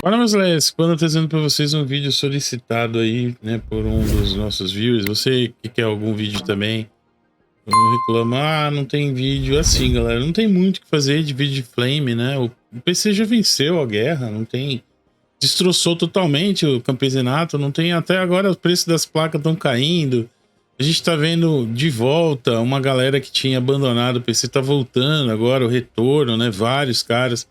Fala, meus leves, quando eu tô trazendo pra vocês um vídeo solicitado aí, né, por um dos nossos viewers. Você que quer algum vídeo também, não reclama, não tem vídeo assim, galera. Não tem muito o que fazer de vídeo de Flame, né? O PC já venceu a guerra, não tem. Destroçou totalmente o campesinato, não tem. Até agora os preços das placas estão caindo. A gente tá vendo de volta uma galera que tinha abandonado o PC, tá voltando agora, o retorno, né? Vários caras.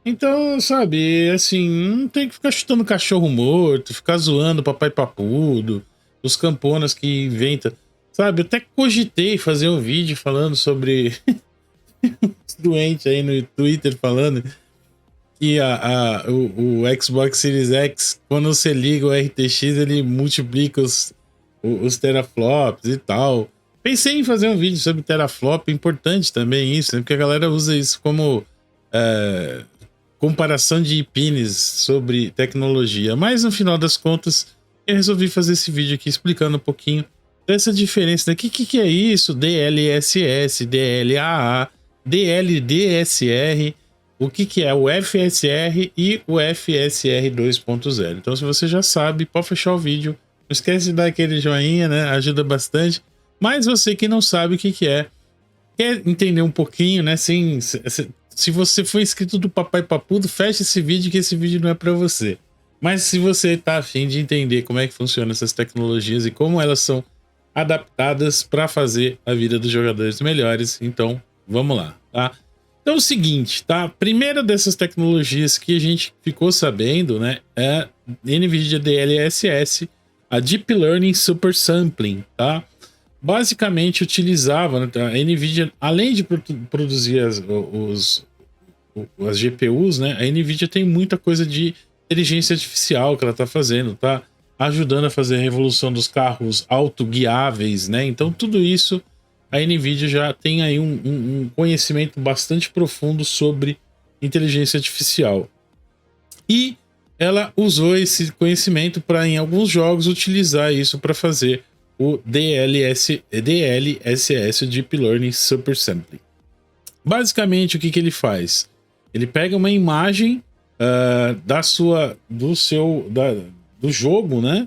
Então, sabe, assim, não tem que ficar chutando cachorro morto, ficar zoando papai papudo, os camponas que inventa. Sabe, eu até cogitei fazer um vídeo falando sobre os doentes aí no Twitter falando que o Xbox Series X, quando você liga o RTX, ele multiplica os teraflops e tal. Pensei em fazer um vídeo sobre teraflop, importante também isso, né? Porque a galera usa isso como é, comparação de pines sobre tecnologia. Mas no final das contas, eu resolvi fazer esse vídeo aqui explicando um pouquinho dessa diferença, né? Que é isso? DLSS, DLAA, DLDSR, o que é o FSR e o FSR 2.0. Então, se você já sabe, pode fechar o vídeo. Não esquece de dar aquele joinha, né? Ajuda bastante. Mas você que não sabe o que é, quer entender um pouquinho, né? Se você for inscrito do Papai Papudo, fecha esse vídeo, que esse vídeo não é para você. Mas se você tá afim de entender como é que funcionam essas tecnologias e como elas são adaptadas para fazer a vida dos jogadores melhores, então vamos lá, tá? Então é o seguinte, tá? A primeira dessas tecnologias que a gente ficou sabendo, né, é a NVIDIA DLSS, a Deep Learning Super Sampling, tá? Basicamente utilizava, né, a NVIDIA, além de produzir as GPUs, né, a NVIDIA tem muita coisa de inteligência artificial que ela está fazendo, tá ajudando a fazer a revolução dos carros autoguiáveis, né? Então tudo isso a NVIDIA já tem aí um conhecimento bastante profundo sobre inteligência artificial. E ela usou esse conhecimento para, em alguns jogos, utilizar isso para fazer o DLSS, Deep Learning Super Sampling. Basicamente, o que ele faz? Ele pega uma imagem do jogo, né?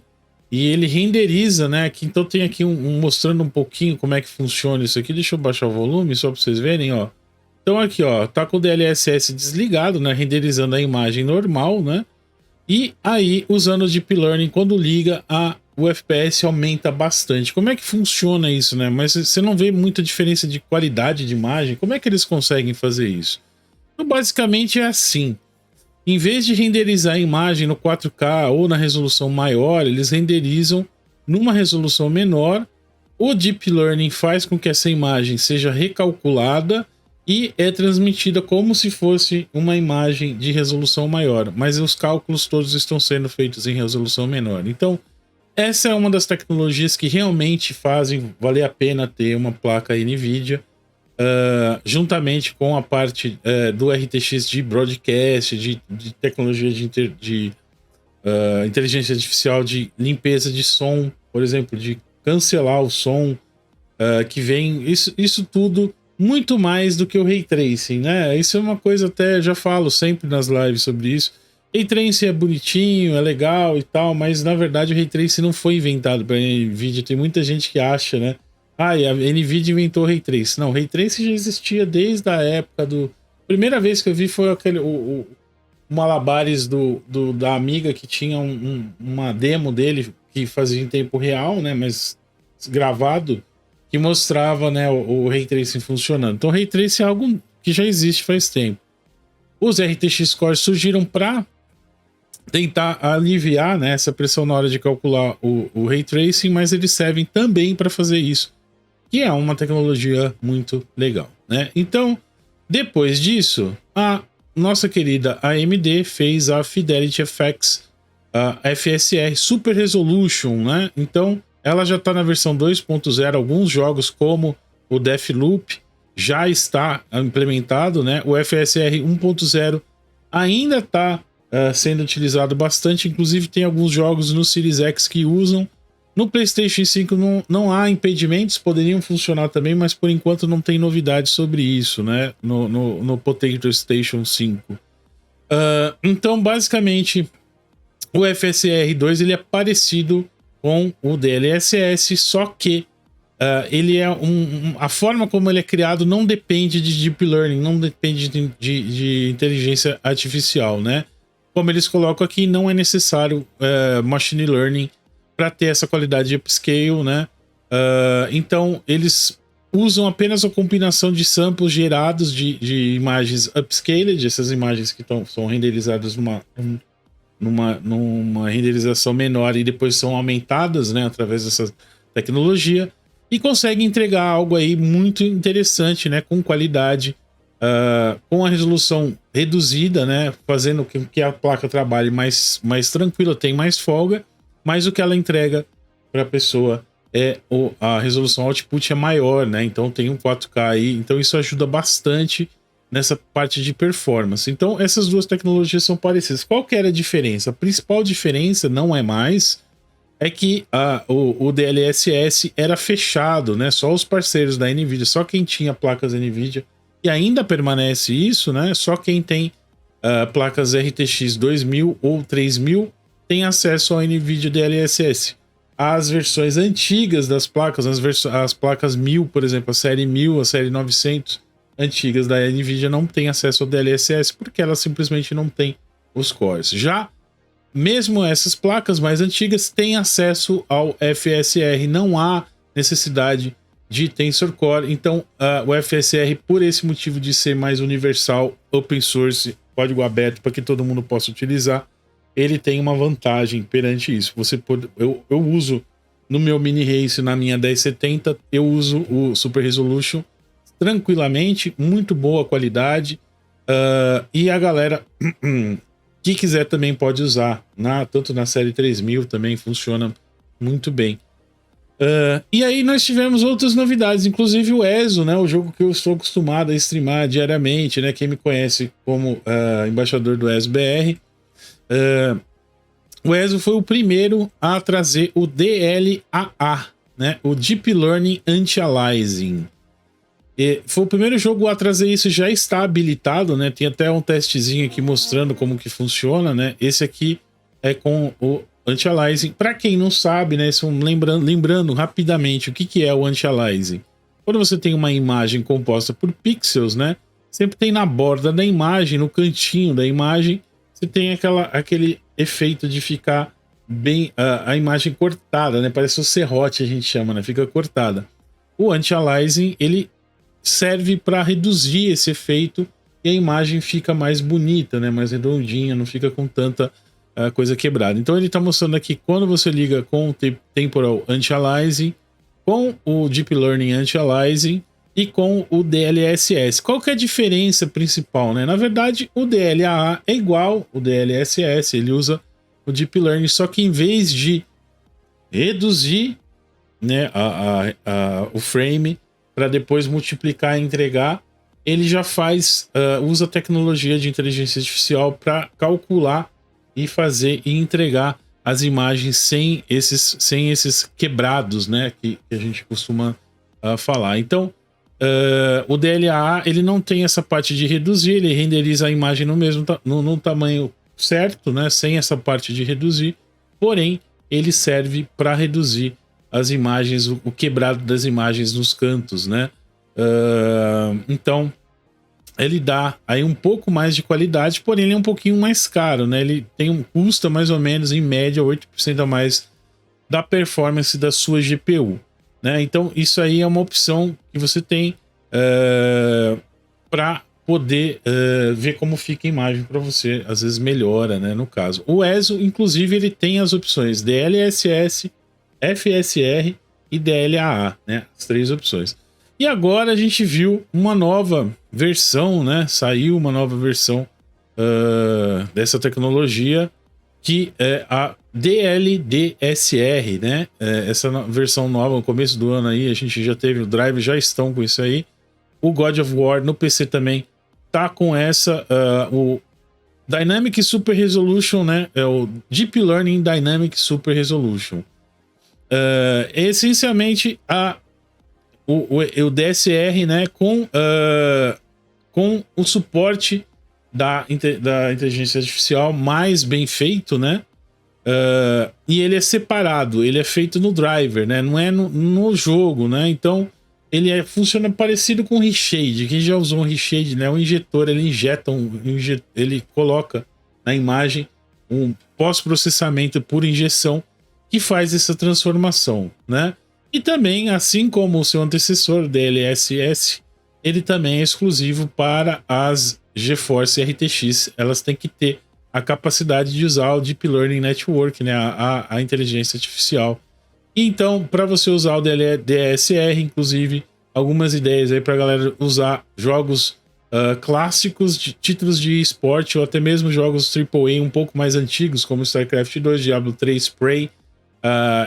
E ele renderiza, né? Aqui, então tem aqui mostrando um pouquinho como é que funciona isso aqui. Deixa eu baixar o volume só para vocês verem, ó. Então aqui, ó, tá com o DLSS desligado, né? Renderizando a imagem normal, né? E aí, usando o Deep Learning, quando liga, o FPS aumenta bastante. Como é que funciona isso, né? Mas você não vê muita diferença de qualidade de imagem. Como é que eles conseguem fazer isso? Então, basicamente é assim. Em vez de renderizar a imagem no 4K ou na resolução maior, eles renderizam numa resolução menor. O Deep Learning faz com que essa imagem seja recalculada e é transmitida como se fosse uma imagem de resolução maior, mas os cálculos todos estão sendo feitos em resolução menor. Então, essa é uma das tecnologias que realmente fazem valer a pena ter uma placa NVIDIA, juntamente com a parte do RTX de broadcast, de tecnologia de inteligência artificial, de limpeza de som, por exemplo, de cancelar o som, que vem, isso tudo muito mais do que o Ray Tracing, né? Isso é uma coisa, até já falo sempre nas lives sobre isso. Ray Tracing é bonitinho, é legal e tal, mas na verdade o Ray Tracing não foi inventado para NVIDIA. Tem muita gente que acha, né? Ah, e a NVIDIA inventou o Ray Tracing. Não, o Ray Tracing já existia desde a época do... Primeira vez que eu vi foi aquele... o Malabares da Amiga, que tinha uma demo dele que fazia em tempo real, né? Mas gravado, que mostrava, né, o Ray Tracing funcionando. Então o Ray Tracing é algo que já existe faz tempo. Os RTX Cores surgiram para tentar aliviar, né, essa pressão na hora de calcular o Ray Tracing, mas eles servem também para fazer isso, que é uma tecnologia muito legal, né? Então, depois disso, a nossa querida AMD fez a Fidelity FX, a FSR Super Resolution, né? Então, ela já está na versão 2.0. Alguns jogos, como o Deathloop, já está implementado, né? O FSR 1.0 ainda está sendo utilizado bastante. Inclusive, tem alguns jogos no Series X que usam. No PlayStation 5 não há impedimentos, poderiam funcionar também, mas por enquanto não tem novidades sobre isso, né? No Potato Station 5. Então, basicamente, o FSR2 ele é parecido com o DLSS, só que ele é a forma como ele é criado não depende de deep learning, não depende de inteligência artificial, né? Como eles colocam aqui, não é necessário machine learning para ter essa qualidade de upscale, né? Então, eles usam apenas a combinação de samples gerados de imagens upscaled, essas imagens que são renderizadas numa renderização menor e depois são aumentadas, né, através dessa tecnologia, e consegue entregar algo aí muito interessante, né, com qualidade, com a resolução reduzida, né, fazendo com que a placa trabalhe mais tranquila, tem mais folga, mas o que ela entrega para a pessoa a resolução output é maior, né, então tem um 4K aí, então isso ajuda bastante nessa parte de performance. Então essas duas tecnologias são parecidas. Qual que era a diferença? A principal diferença não é mais que o DLSS era fechado, né? Só os parceiros da NVIDIA, só quem tinha placas NVIDIA, e ainda permanece isso, né? Só quem tem placas RTX 2000 ou 3000 tem acesso ao NVIDIA DLSS. As versões antigas das placas, as placas 1000, por exemplo, a série 1000, a série 900 antigas da NVIDIA não tem acesso ao DLSS porque ela simplesmente não tem os cores. Já mesmo essas placas mais antigas têm acesso ao FSR, não há necessidade de Tensor Core. Então, o FSR, por esse motivo de ser mais universal, open source, código aberto para que todo mundo possa utilizar, ele tem uma vantagem perante isso. Eu uso no meu mini race, na minha 1070, eu uso o Super Resolution tranquilamente, muito boa qualidade, e a galera que quiser também pode usar, tanto na série 3000 também funciona muito bem. E aí nós tivemos outras novidades, inclusive o ESO, né, o jogo que eu estou acostumado a streamar diariamente, né, quem me conhece como embaixador do ESO BR. O ESO foi o primeiro a trazer o DLAA, né, o Deep Learning Anti-Aliasing. Foi o primeiro jogo a trazer isso, já está habilitado, né? Tem até um testezinho aqui mostrando como que funciona, né? Esse aqui é com o anti-aliasing. Para quem não sabe, né? Lembrando rapidamente o que é o anti-aliasing. Quando você tem uma imagem composta por pixels, né? Sempre tem na borda da imagem, no cantinho da imagem, você tem aquele efeito de ficar bem a imagem cortada, né? Parece o serrote, a gente chama, né? Fica cortada. O anti-aliasing, ele serve para reduzir esse efeito e a imagem fica mais bonita, né? Mais redondinha, não fica com tanta coisa quebrada. Então ele está mostrando aqui quando você liga com o Temporal Anti-Aliasing, com o Deep Learning Anti-Aliasing e com o DLSS. Qual que é a diferença principal, né? Na verdade, o DLAA é igual ao DLSS, ele usa o Deep Learning, só que em vez de reduzir, né, o frame para depois multiplicar e entregar, ele já usa tecnologia de inteligência artificial para calcular e fazer e entregar as imagens sem esses quebrados, né, que a gente costuma falar. Então, o DLAA, ele não tem essa parte de reduzir, ele renderiza a imagem no tamanho certo, né, sem essa parte de reduzir, porém, ele serve para reduzir as imagens, o quebrado das imagens nos cantos, né? Então, ele dá aí um pouco mais de qualidade, porém ele é um pouquinho mais caro, né? Ele custa mais ou menos, em média, 8% a mais da performance da sua GPU, né? Então, isso aí é uma opção que você tem para poder ver como fica a imagem para você, às vezes melhora, né? No caso. O ESO, inclusive, ele tem as opções DLSS, FSR e DLAA, né? As três opções. E agora a gente viu uma nova versão, né? Saiu uma nova versão dessa tecnologia, que é a DLDSR, né? Essa versão nova, no começo do ano aí, a gente já teve, o Drive já estão com isso aí. O God of War no PC também tá com essa, o Dynamic Super Resolution, né? É o Deep Learning Dynamic Super Resolution. Essencialmente o DSR, né, com o suporte da inteligência artificial mais bem feito, né? E ele é separado, ele é feito no driver, né? Não é no jogo, né? Então ele funciona parecido com o Reshade. Quem já usou um Reshade, né? O injetor, ele injeta ele coloca na imagem um pós-processamento por injeção que faz essa transformação, né? E também, assim como o seu antecessor, o DLSS, ele também é exclusivo para as GeForce RTX. Elas têm que ter a capacidade de usar o Deep Learning Network, né? A inteligência artificial. Então, para você usar o DSR, inclusive, algumas ideias aí para galera usar jogos clássicos, de títulos de esporte, ou até mesmo jogos AAA um pouco mais antigos, como StarCraft 2, Diablo 3, Prey.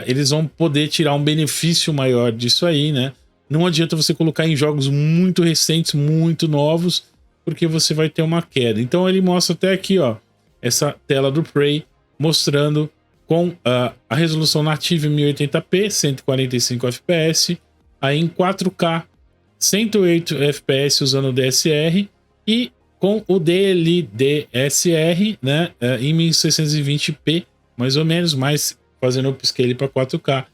Eles vão poder tirar um benefício maior disso aí, né? Não adianta você colocar em jogos muito recentes, muito novos, porque você vai ter uma queda. Então ele mostra até aqui, ó, essa tela do Prey, mostrando com a resolução nativa em 1080p, 145 fps, aí em 4K, 108 fps usando o DSR, e com o DLDSR, né, em 1620p, mais ou menos, mas fazendo upscale para 4K,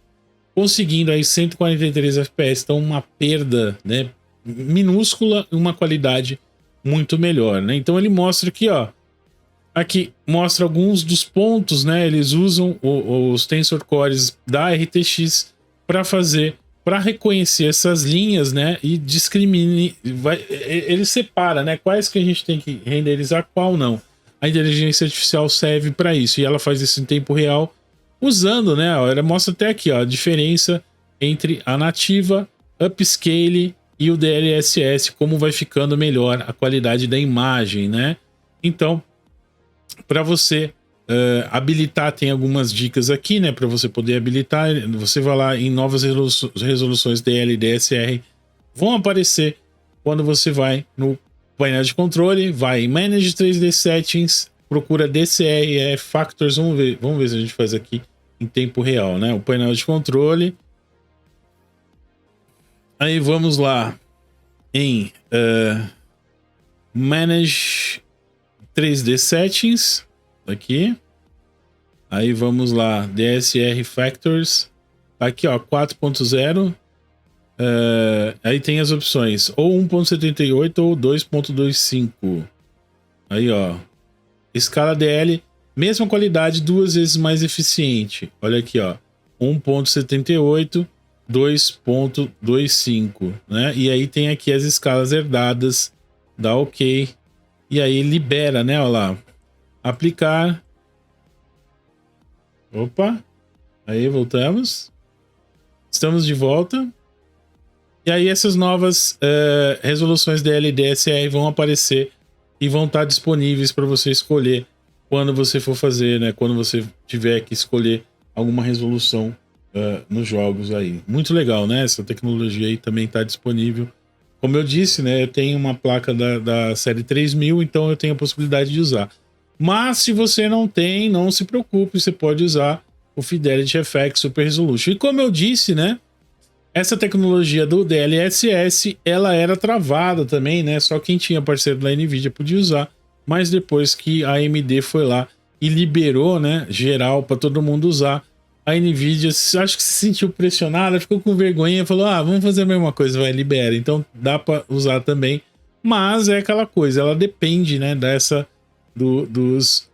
conseguindo aí 143 fps, então uma perda, né, minúscula e uma qualidade muito melhor, né? Então ele mostra aqui, ó, aqui mostra alguns dos pontos, né? Eles usam os Tensor Cores da RTX para reconhecer essas linhas, né? E ele separa, né? Quais que a gente tem que renderizar, qual não. A inteligência artificial serve para isso e ela faz isso em tempo real, usando, né? Ela mostra até aqui, ó, a diferença entre a nativa, upscale e o DLSS, como vai ficando melhor a qualidade da imagem, né? Então, para você habilitar, tem algumas dicas aqui, né? Para você poder habilitar, você vai lá em novas resoluções DL e DSR, vão aparecer quando você vai no painel de controle, vai em Manage 3D Settings, procura DCR Factors, vamos ver se a gente faz aqui em tempo real, né? O painel de controle. Aí vamos lá em Manage 3D Settings, aqui. Aí vamos lá, DSR Factors, aqui ó, 4.0. Aí tem as opções, ou 1.78 ou 2.25. Aí ó, escala DL, mesma qualidade, 2 vezes mais eficiente. Olha aqui ó, 1.78, 2.25, né? E aí tem aqui as escalas herdadas, dá OK. E aí libera, né? Olha lá. Aplicar. Opa. Aí voltamos. Estamos de volta. E aí essas novas resoluções DL e DSR vão aparecer e vão estar disponíveis para você escolher quando você for fazer, né? Quando você tiver que escolher alguma resolução nos jogos aí. Muito legal, né? Essa tecnologia aí também está disponível. Como eu disse, né, eu tenho uma placa da série 3000, então eu tenho a possibilidade de usar. Mas se você não tem, não se preocupe, você pode usar o Fidelity FX Super Resolution. E como eu disse, né, essa tecnologia do DLSS, ela era travada também, né, só quem tinha parceiro da NVIDIA podia usar, mas depois que a AMD foi lá e liberou, né, geral para todo mundo usar, a NVIDIA, acho que se sentiu pressionada, ficou com vergonha e falou, vamos fazer a mesma coisa, vai, libera. Então dá para usar também, mas é aquela coisa, ela depende, né, dos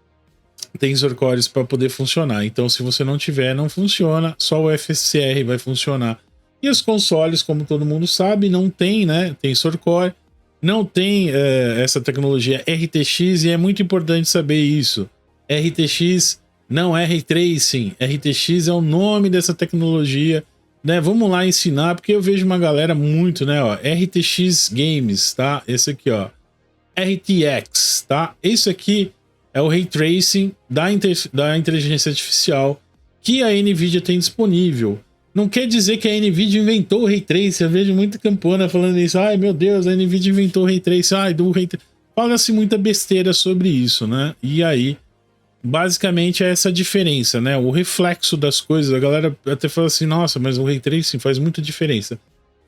Tensor Cores para poder funcionar. Então se você não tiver, não funciona, só o FSR vai funcionar. E os consoles, como todo mundo sabe, não tem, né, Tensor Core, não tem essa tecnologia RTX, e é muito importante saber isso. RTX não é Ray Tracing, RTX é o nome dessa tecnologia, né? Vamos lá ensinar, porque eu vejo uma galera muito, né, ó, RTX Games, tá? Esse aqui, ó, RTX, tá? Esse aqui é o Ray Tracing da inteligência artificial que a NVIDIA tem disponível. Não quer dizer que a NVIDIA inventou o Ray Tracing, eu vejo muita campana falando isso, ai meu Deus, a NVIDIA inventou o Ray Tracing, fala-se muita besteira sobre isso, né? E aí, basicamente é essa diferença, né? O reflexo das coisas, a galera até fala assim, nossa, mas o Ray Tracing faz muita diferença.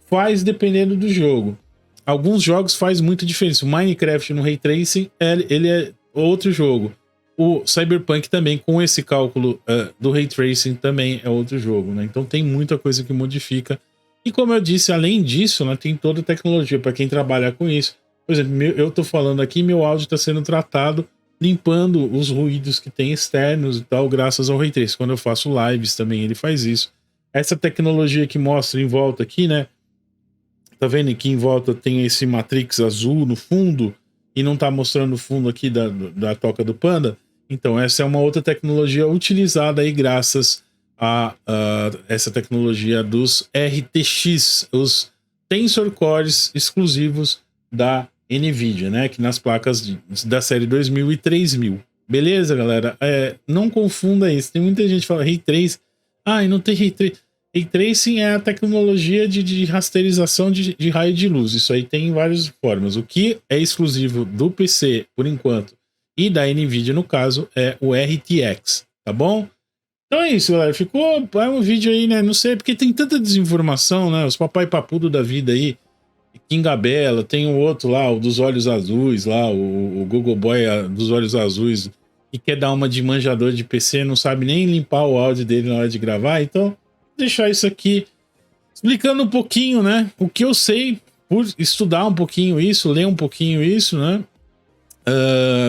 Faz dependendo do jogo. alguns jogos faz muita diferença. O Minecraft no Ray Tracing, ele é outro jogo. O Cyberpunk também, com esse cálculo do Ray Tracing, também é outro jogo, né? Então tem muita coisa que modifica. E como eu disse, além disso, né, tem toda a tecnologia para quem trabalha com isso. Por exemplo, eu tô falando aqui, meu áudio está sendo tratado, limpando os ruídos que tem externos e tal, graças ao Ray Tracing. Quando eu faço lives também, ele faz isso. Essa tecnologia que mostra em volta aqui, né? Tá vendo aqui em volta tem esse Matrix azul no fundo e não tá mostrando o fundo aqui da toca do Panda? Então essa é uma outra tecnologia utilizada aí graças a essa tecnologia dos RTX, os Tensor Cores exclusivos da NVIDIA, né? Que nas placas da série 2000 e 3000. Beleza, galera? Não confunda isso. Tem muita gente que fala Ray Tracing. Ah, e não tem Ray Tracing. Ray Tracing é a tecnologia de rasterização de raio de luz. Isso aí tem várias formas. O que é exclusivo do PC, por enquanto, e da NVIDIA, no caso, é o RTX, tá bom? Então é isso, galera. Ficou um vídeo aí, né? Não sei, porque tem tanta desinformação, né? Os papai papudo da vida aí. Kingabella, tem o outro lá, o dos olhos azuis lá, o Google Boy dos olhos azuis, que quer dar uma de manjador de PC, não sabe nem limpar o áudio dele na hora de gravar. Então, vou deixar isso aqui explicando um pouquinho, né? O que eu sei, por estudar um pouquinho isso, ler um pouquinho isso, né?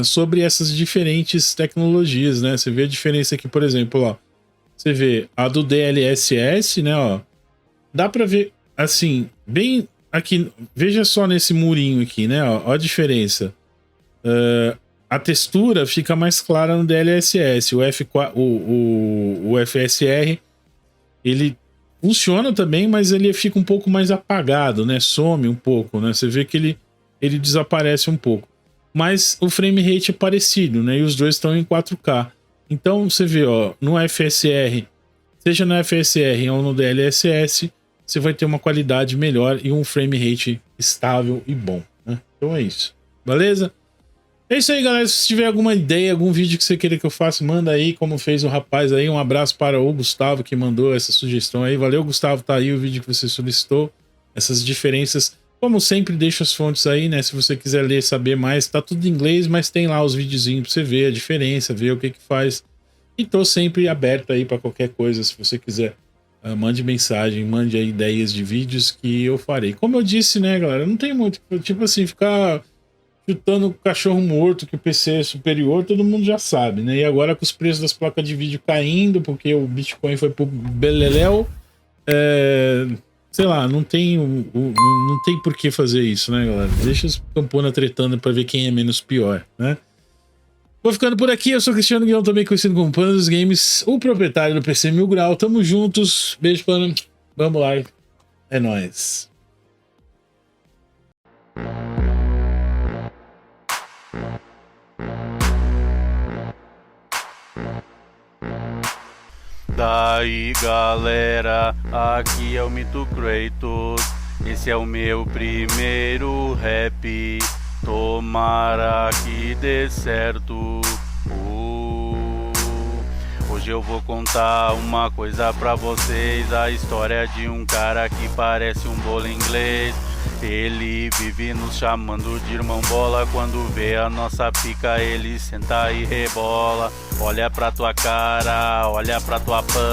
Sobre essas diferentes tecnologias, né? Você vê a diferença aqui, por exemplo, ó. Você vê a do DLSS, né? Ó, dá pra ver, assim, bem aqui. Veja só nesse murinho aqui, né? Ó a diferença. A textura fica mais clara no DLSS. O FSR, ele funciona também, mas ele fica um pouco mais apagado, né? Some um pouco, né? Você vê que ele desaparece um pouco. Mas o frame rate é parecido, né? E os dois estão em 4K. Então você vê, ó, no FSR, seja no FSR ou no DLSS, você vai ter uma qualidade melhor e um frame rate estável e bom, né? Então é isso. Beleza? É isso aí, galera. Se tiver alguma ideia, algum vídeo que você queira que eu faça, manda aí, como fez o rapaz aí. Um abraço para o Gustavo, que mandou essa sugestão aí. Valeu, Gustavo. Tá aí o vídeo que você solicitou. Essas diferenças. Como sempre, deixo as fontes aí, né? Se você quiser ler, saber mais, tá tudo em inglês, mas tem lá os videozinhos pra você ver a diferença, ver o que que faz. E tô sempre aberto aí para qualquer coisa, se você quiser. Mande mensagem, mande aí ideias de vídeos que eu farei. Como eu disse, né, galera? Não tem muito, tipo assim, ficar chutando cachorro morto que o PC é superior, todo mundo já sabe, né? E agora com os preços das placas de vídeo caindo, porque o Bitcoin foi pro beleléu, sei lá, não tem por que fazer isso, né, galera? Deixa os camponas tretando pra ver quem é menos pior, né? Vou ficando por aqui, eu sou Cristiano Guião, também conhecido como Panda dos Games, o proprietário do PC Mil Grau. Tamo juntos, beijo, Panda. Vamos lá, é nóis. Daí galera, aqui é o Mito Kratos. Esse é o meu primeiro rap. Tomara que dê certo. Hoje eu vou contar uma coisa pra vocês. A história de um cara que parece um bolo inglês. Ele vive nos chamando de irmão bola. Quando vê a nossa pica ele senta e rebola. Olha pra tua cara, olha pra tua pan.